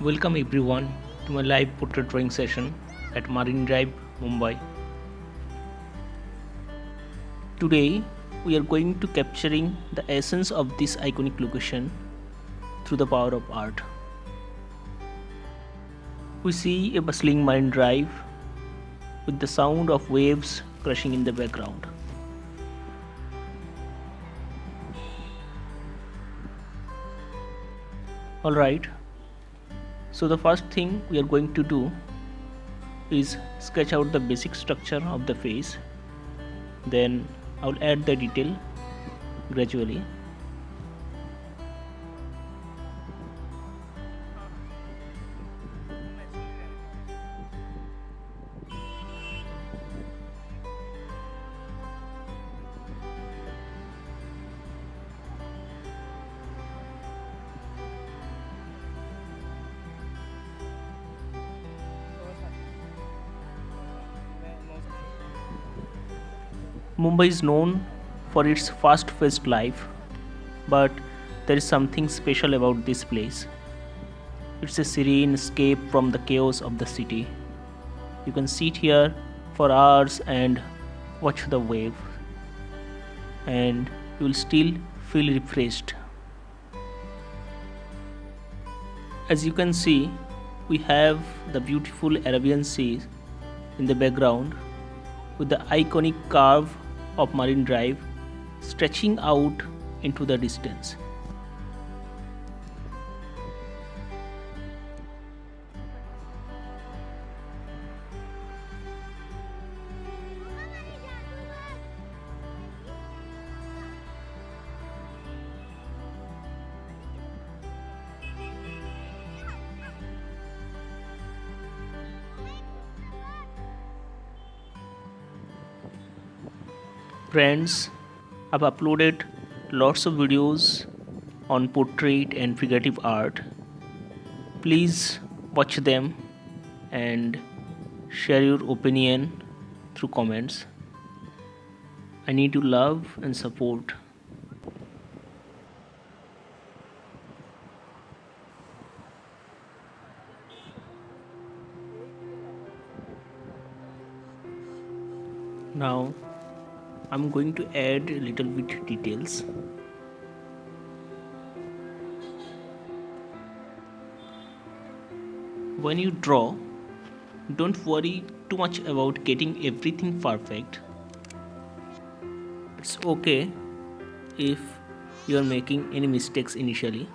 Welcome everyone to my live portrait drawing session at Marine Drive, Mumbai. Today we are going to capturing the essence of this iconic location through the power of art. We see a bustling Marine Drive with the sound of waves crashing in the background. Alright, so the first thing we are going to do is sketch out the basic structure of the face. Then I will add the detail gradually. Mumbai is known for its fast-paced life, but there is something special about this place. It's a serene escape from the chaos of the city. You can sit here for hours and watch the wave, and you will still feel refreshed. As you can see, we have the beautiful Arabian Sea in the background with the iconic curve of Marine Drive stretching out into the distance. Friends, I've uploaded lots of videos on portrait and figurative art. Please watch them and share your opinion through comments. I need your love and support. Now I'm going to add a little bit details. When you draw, don't worry too much about getting everything perfect. It's okay if you are making any mistakes initially.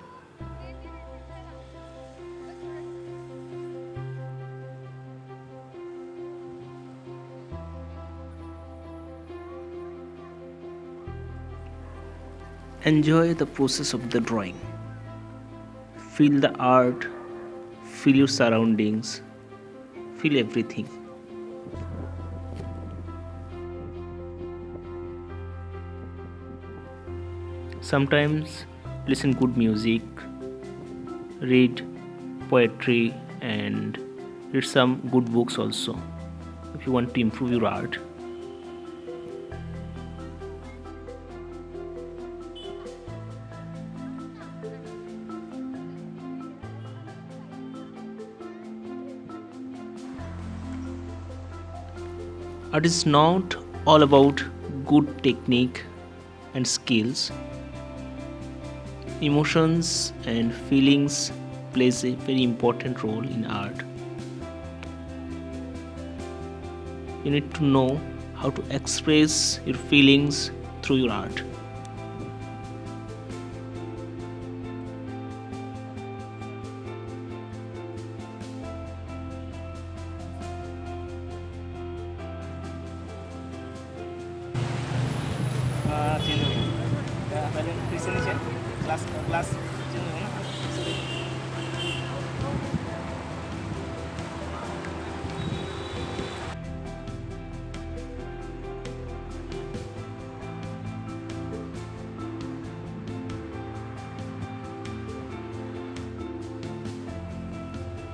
Enjoy the process of the drawing. Feel the art, feel your surroundings, feel everything. Sometimes listen good music, read poetry and read some good books also if you want to improve your art. Art is not all about good technique and skills. Emotions and feelings plays a very important role in art. You need to know how to express your feelings through your art. Change हो गया पहले पीछे नीचे class change हो ना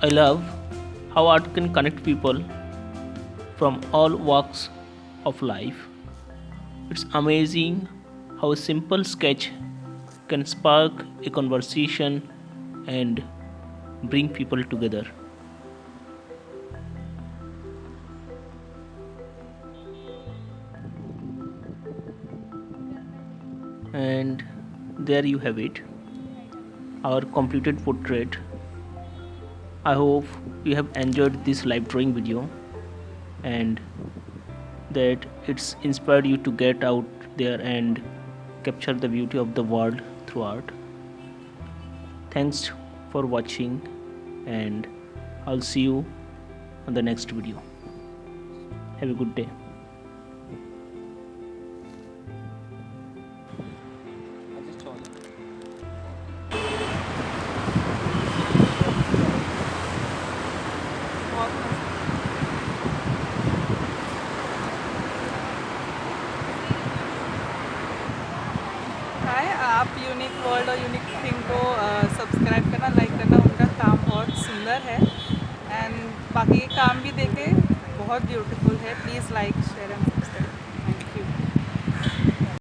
I love how art can connect people from all walks of life. It's amazing how a simple sketch can spark a conversation and bring people together. And there you have it, our completed portrait. I hope you have enjoyed this live drawing video and that it's inspired you to get out there and capture the beauty of the world through art. Thanks for watching, and I'll see you on the next video. Have a good day. हाय, आप unique world और unique thing को subscribe करना, like करना। उनका काम बहुत सुंदर है एंड बाकी के काम भी देखें, बहुत ब्यूटीफुल है। Please like share and